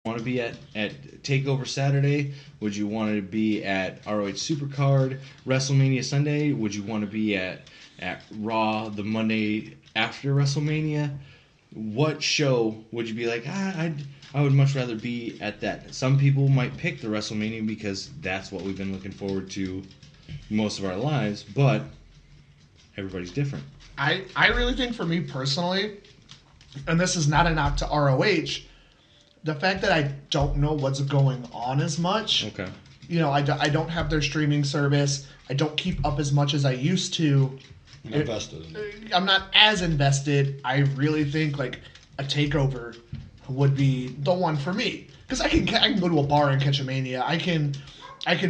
want to be at TakeOver Saturday? Would you want to be at ROH Supercard, WrestleMania Sunday? Would you want to be at Raw the Monday after WrestleMania? What show would you be like, I would much rather be at that? Some people might pick the WrestleMania because that's what we've been looking forward to most of our lives, but everybody's different. I really think for me personally, and this is not a knock to ROH, the fact that I don't know what's going on as much. Okay. You know, I don't have their streaming service. I don't keep up as much as I used to. I'm not as invested. I really think like a TakeOver would be the one for me, because I can go to a bar and catch a Mania. I can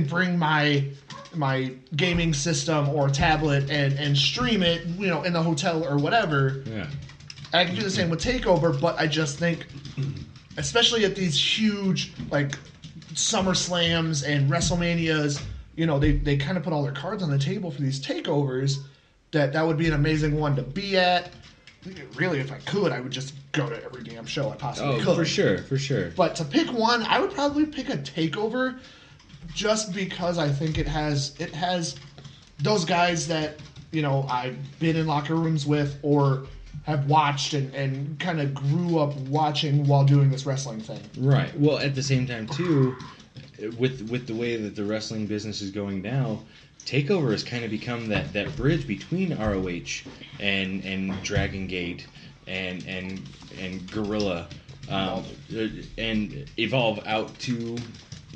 bring my gaming system or tablet and stream it, you know, in the hotel or whatever. Yeah. And I can do the same with TakeOver, but I just think, especially at these huge like SummerSlams and WrestleManias, you know, they kind of put all their cards on the table for these takeovers. That would be an amazing one to be at. Really, if I could, I would just go to every damn show I possibly could. For sure. But to pick one, I would probably pick a TakeOver, just because I think it has those guys that, you know, I've been in locker rooms with or have watched and kind of grew up watching while doing this wrestling thing. Right. Well, at the same time, too, with the way that the wrestling business is going now, TakeOver has kind of become that bridge between ROH and Dragon Gate and Gorilla and Evolve out to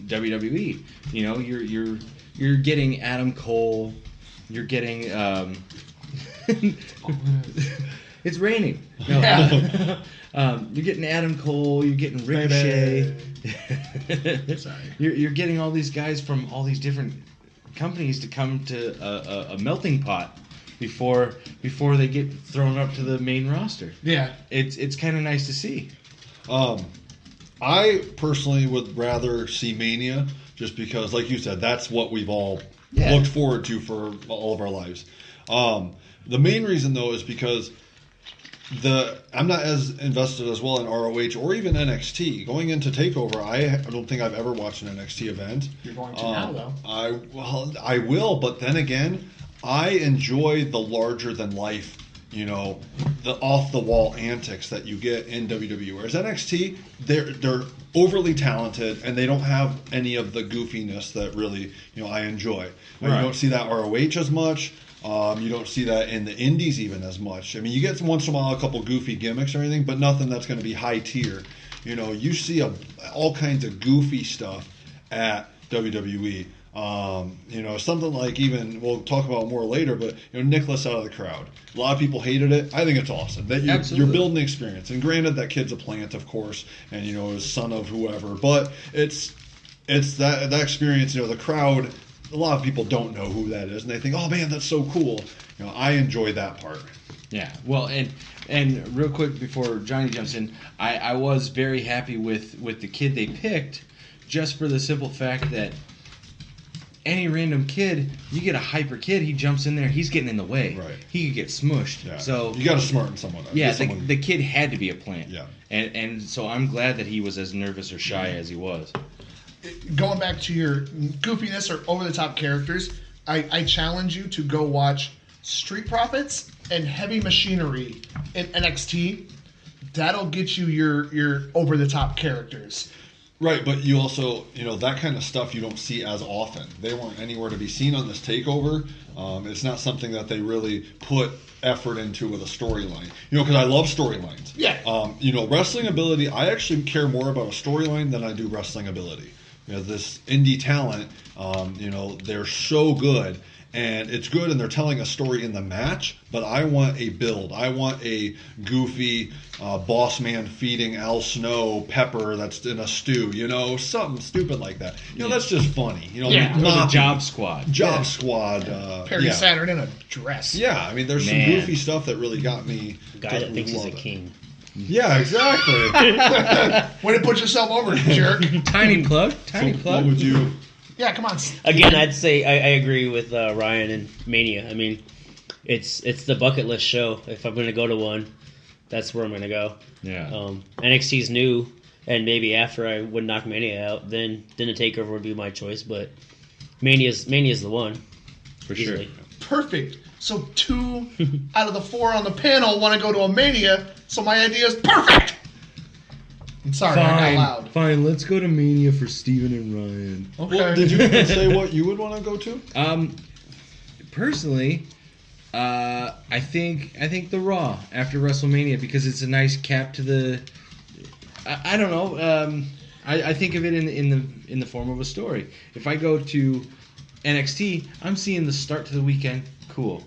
WWE. You know, you're getting Adam Cole, you're getting it's raining. No. Yeah. You're getting Adam Cole, you're getting Ricochet. Sorry. You're getting all these guys from all these different companies to come to a melting pot before they get thrown up to the main roster. Yeah. It's kind of nice to see. I personally would rather see Mania, just because, like you said, that's what we've all looked forward to for all of our lives. The main reason, though, is because I'm not as invested as well in ROH or even NXT. Going into TakeOver, I don't think I've ever watched an NXT event. You're going to now, though. I will, but then again, I enjoy the larger than life, you know, the off the wall antics that you get in WWE. Whereas NXT, they're overly talented and they don't have any of the goofiness that really, you know, I enjoy. Right. You don't see that ROH as much. You don't see that in the indies even as much. I mean, you get once in a while a couple goofy gimmicks or anything, but nothing that's going to be high tier. You know, you see all kinds of goofy stuff at WWE. You know, something like, even we'll talk about more later, but you know, Nicholas out of the crowd. A lot of people hated it. I think it's awesome that you're building the experience. And granted, that kid's a plant, of course, and you know, is son of whoever, but it's that experience. You know, the crowd. A lot of people don't know who that is, and they think, "Oh man, that's so cool." You know, I enjoy that part. Yeah, well, and real quick before Johnny jumps in, I was very happy with the kid they picked, just for the simple fact that any random kid, you get a hyper kid, he jumps in there, he's getting in the way. Right. He could get smushed. Yeah. So you got to smarten someone up. Yeah, the kid had to be a plant. Yeah. And so I'm glad that he was as nervous or shy as he was. Going back to your goofiness or over-the-top characters, I challenge you to go watch Street Profits and Heavy Machinery in NXT. That'll get you your over-the-top characters. Right, but you also, you know, that kind of stuff you don't see as often. They weren't anywhere to be seen on this TakeOver. It's not something that they really put effort into with a storyline. You know, because I love storylines. Yeah. You know, wrestling ability, I actually care more about a storyline than I do wrestling ability. You know, this indie talent, you know, they're so good, and it's good, and they're telling a story in the match, but I want a build. I want a goofy boss man feeding Al Snow pepper that's in a stew, you know, something stupid like that. You know, that's just funny. You know, the Job Squad. Squad. Perry Saturn in a dress. Yeah, I mean, there's some goofy stuff that really got me. Guy that thinks he's a king. Yeah, exactly. Way to put yourself over, jerk. Tiny plug. What would you... Yeah, come on. Again, I'd say I agree with Ryan and Mania. I mean, it's the bucket list show. If I'm going to go to one, that's where I'm going to go. Yeah. NXT's new. and maybe after I would knock Mania out, then a takeover would be my choice. But Mania's the one For sure. easily. Perfect. So 2 out of the 4 on the panel want to go to a Mania, so my idea is perfect. I'm sorry, I got loud. Fine, let's go to Mania for Steven and Ryan. Okay. Well, did you even say what you would want to go to? Personally, I think the Raw after WrestleMania, because it's a nice cap to the. I don't know. I think of it in the form of a story. If I go to NXT, I'm seeing the start to the weekend. Cool.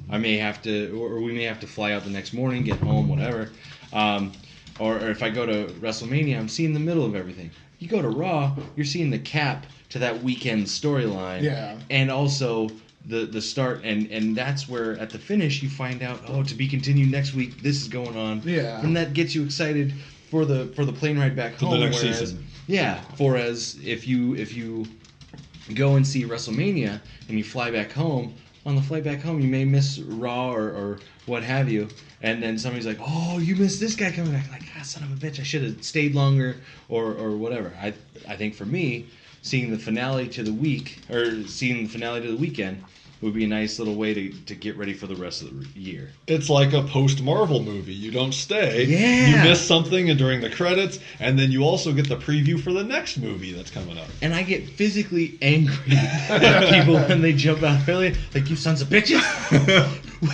I may have to, or we may have to fly out the next morning, get home, whatever. Or if I go to WrestleMania, I'm seeing the middle of everything. You go to Raw, you're seeing the cap to that weekend storyline. Yeah. And also the start, and that's where at the finish you find out, to be continued next week, this is going on. Yeah. And that gets you excited for the plane ride back home. the next whereas, season. Yeah. Whereas if you go and see WrestleMania and you fly back home, on the flight back home you may miss Raw or what have you, and then somebody's like, oh, you missed this guy coming back, like, son of a bitch, I should have stayed longer or whatever. I think for me, seeing the finale to the week, or seeing the finale to the weekend, would be a nice little way to get ready for the rest of the year. It's like a post-Marvel movie. You don't stay. Yeah. You miss something and during the credits, and then you also get the preview for the next movie that's coming up. And I get physically angry at people when they jump out early, like, you sons of bitches.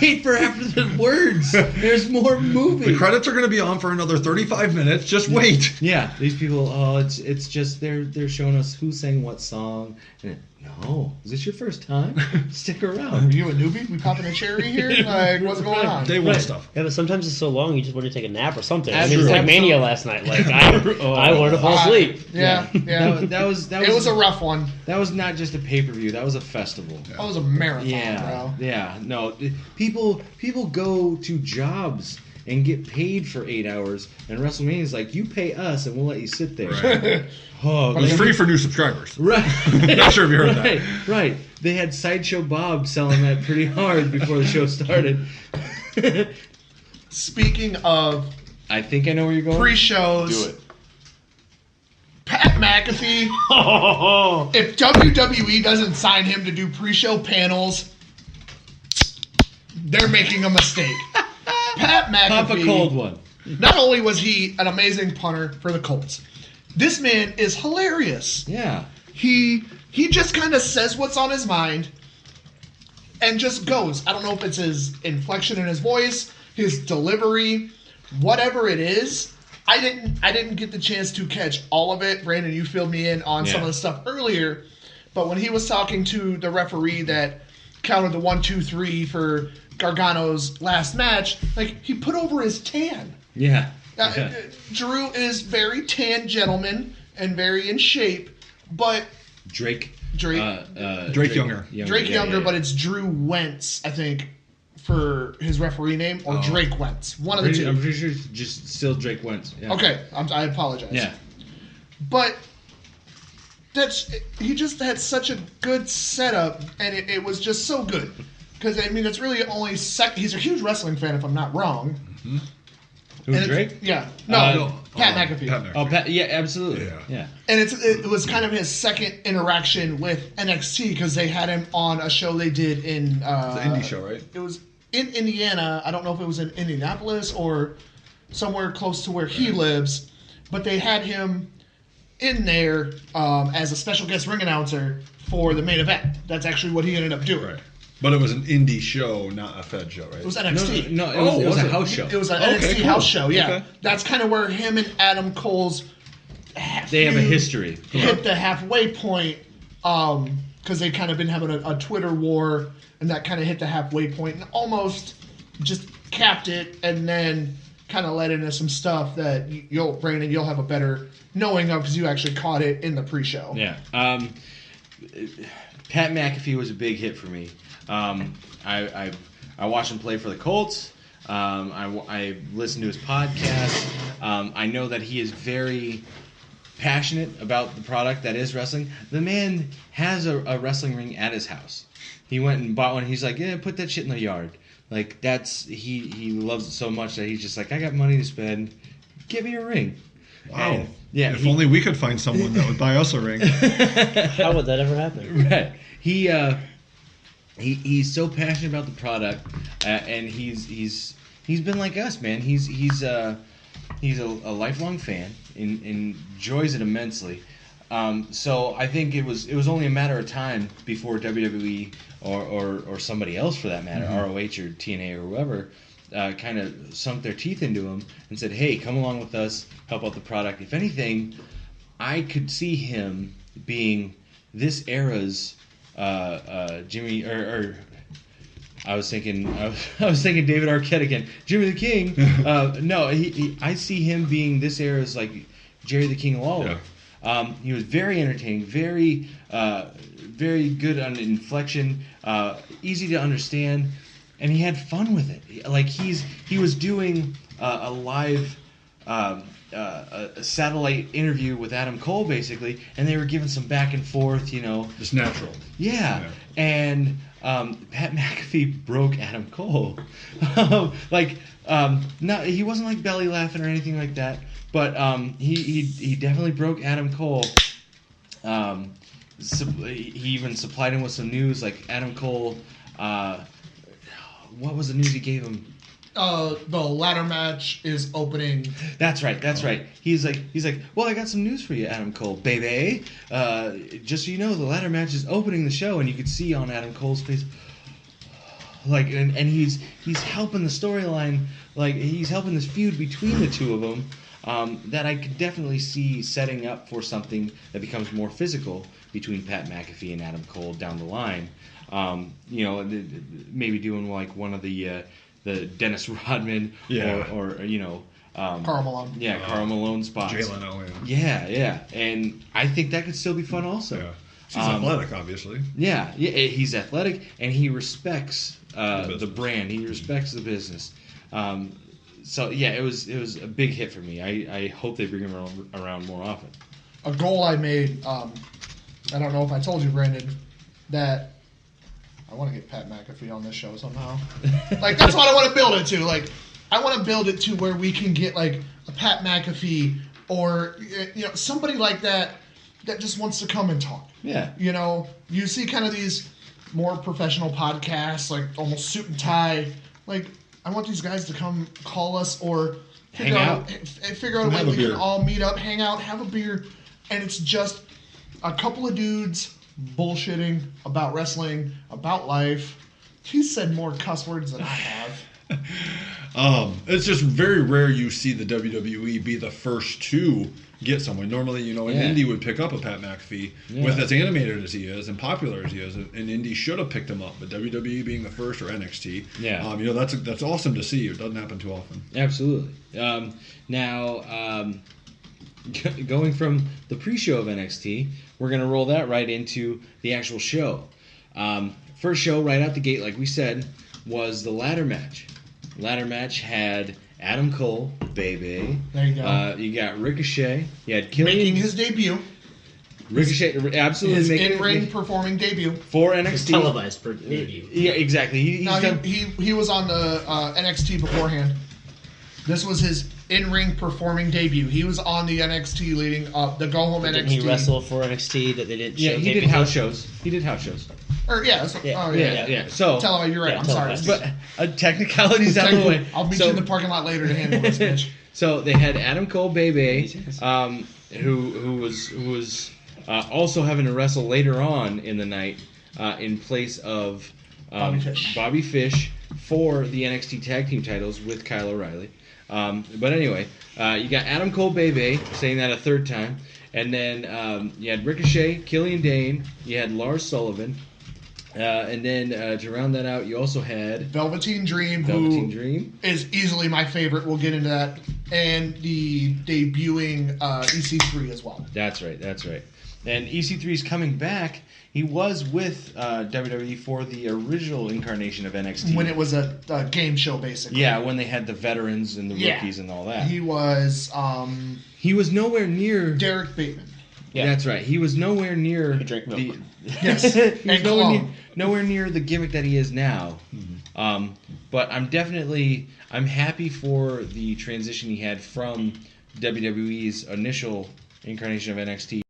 Wait for after the words. There's more movie. The credits are going to be on for another 35 minutes. Just wait. Yeah, these people. It's just they're showing us who sang what song. And no, is this your first time? Stick Are around. you a newbie? We popping a cherry here? Like, what's going on? Day one stuff. Yeah, but sometimes it's so long you just want to take a nap or something. That's I mean, it's true. like Mania last night. Like I wanted to fall asleep. Yeah. That was It was a rough one. that was not just a pay-per-view. That was a festival. That was a marathon, Yeah, bro. yeah. No, people go to jobs and get paid for 8 hours, and WrestleMania is like, you pay us and we'll let you sit there. Right. Oh, It's free for new subscribers. right. Not sure if you heard right, that. Right. They had Sideshow Bob selling that pretty hard before the show started. Speaking of I think I know where you're going. pre-shows, Do it. Pat McAfee, if WWE doesn't sign him to do pre-show panels, they're making a mistake. Pat McAfee, Pop a cold one. not only was he an amazing punter for the Colts, this man is hilarious. Yeah. He just kind of says what's on his mind and just goes. I don't know if it's his inflection in his voice, his delivery, whatever it is. I didn't get the chance to catch all of it. Brandon, you filled me in on some of the stuff earlier, but when he was talking to the referee that counted the 1, 2, 3 for Gargano's last match, like, he put over his tan. Yeah. Drew is very tan gentleman and very in shape, but Drake Younger. Drake Younger, but it's Drew Wentz, I think, for his referee name, or Drake Wentz. One of the two. I'm pretty sure it's just still Drake Wentz. Yeah. Okay, I apologize. Yeah. But he just had such a good setup, and it was just so good. Because, I mean, it's really only he's a huge wrestling fan, if I'm not wrong. Mm-hmm. Who's Drake? Yeah. No, Pat McAfee. Pat McAfee. Oh, Pat, yeah, absolutely. Yeah. And it was kind of his second interaction with NXT, because they had him on a show they did in... It's an indie show, right? It was in Indiana. I don't know if it was in Indianapolis or somewhere close to where he lives, but they had him in there as a special guest ring announcer for the main event. That's actually what he ended up doing. Right. But it was an indie show, not a Fed show, right? It was NXT. No, it was was a it? house show. It was an Okay, NXT cool. house show, yeah. Okay. That's kind of where him and Adam Cole's They have a history. hit the halfway point, because they kind of been having a Twitter war, and that kind of hit the halfway point and almost just capped it, and then kind of led into some stuff that Brandon, you'll have a better knowing of, because you actually caught it in the pre-show. Yeah. Pat McAfee was a big hit for me. I watched him play for the Colts. I listened to his podcast. I know that he is very passionate about the product that is wrestling. The man has a wrestling ring at his house. He went and bought one. He's like, yeah, put that shit in the yard. Like, he loves it so much that he's just like, I got money to spend. Give me a ring. Wow. And, yeah, if only we could find someone that would buy us a ring. How would that ever happen? Right. He's so passionate about the product, and he's been like us, man. He's a lifelong fan, enjoys it immensely. So I think it was only a matter of time before WWE or somebody else for that matter, ROH or TNA or whoever, kind of sunk their teeth into him and said, "Hey, come along with us, help out the product." If anything, I could see him being this era's Jimmy or I was thinking David Arquette again, Jimmy the King. No, I see him being this era's like Jerry the King Lawler. Yeah. He was very entertaining, very good on inflection, easy to understand, and he had fun with it. Like he was doing a live a satellite interview with Adam Cole basically, and they were giving some back and forth, Just natural. Yeah. And Pat McAfee broke Adam Cole. He wasn't like belly laughing or anything like that, but he definitely broke Adam Cole. He even supplied him with some news, like Adam Cole. What was the news he gave him? The ladder match is opening. That's right. He's like, well, I got some news for you, Adam Cole, baby. Just so you know, the ladder match is opening the show, and you could see on Adam Cole's face, like, and he's helping the storyline, like he's helping this feud between the two of them. That I could definitely see setting up for something that becomes more physical between Pat McAfee and Adam Cole down the line. Maybe doing like one of the Dennis Rodman or Karl Malone. Yeah, Karl Malone spots. Jay Leno. Yeah. And I think that could still be fun also. Yeah. He's athletic, obviously. Yeah, he's athletic, and he respects the brand. He respects the business. So yeah, it was a big hit for me. I hope they bring him around more often. A goal I made, I don't know if I told you, Brandon, that I want to get Pat McAfee on this show somehow. Like, that's what I want to build it to. Like, I want to build it to where we can get, like, a Pat McAfee or, somebody like that just wants to come and talk. Yeah. You see kind of these more professional podcasts, like almost suit and tie. Like, I want these guys to come call us or figure out a way we can all meet up, hang out, have a beer, and it's just a couple of dudes bullshitting about wrestling, about life. He said more cuss words than I have. It's just very rare you see the WWE be the first to get someone. Normally, an indie would pick up a Pat McAfee with as animated as he is and popular as he is. An indie should have picked him up, but WWE being the first or NXT, that's awesome to see. It doesn't happen too often. Absolutely. Going from the pre-show of NXT, we're going to roll that right into the actual show. First show right out the gate, like we said, was the ladder match. Ladder match had Adam Cole, baby. There you go. You got Ricochet. You had Killian. Making his debut. Ricochet, absolutely. His in-ring performing debut. For NXT. Televised debut. Yeah, exactly. He was on the NXT beforehand. This was his in-ring performing debut. He was on the NXT leading up, the go-home NXT. Didn't he wrestle for NXT that they didn't show? Yeah, he did house shows. Or, Yeah. So, tell him you're right. I'm sorry. But technicalities out of the way. I'll meet you in the parking lot later to handle this bitch. So they had Adam Cole, baby, who was also having to wrestle later on in the night in place of Bobby Fish for the NXT Tag Team titles with Kyle O'Reilly. But anyway, you got Adam Cole, baby, saying that a third time. And then you had Ricochet, Killian Dane, you had Lars Sullivan, and then to round that out, you also had Velveteen Dream, who is easily my favorite. We'll get into that. And the debuting EC3 as well. That's right. And EC3 is coming back. He was with WWE for the original incarnation of NXT. When it was a game show, basically. Yeah, when they had the veterans and the rookies and all that. He was... he was nowhere near... Derek Bateman. Yeah. That's right. He was nowhere near... He drank milk. Yes. He was nowhere near the gimmick that he is now. Mm-hmm. But I'm happy for the transition he had from WWE's initial incarnation of NXT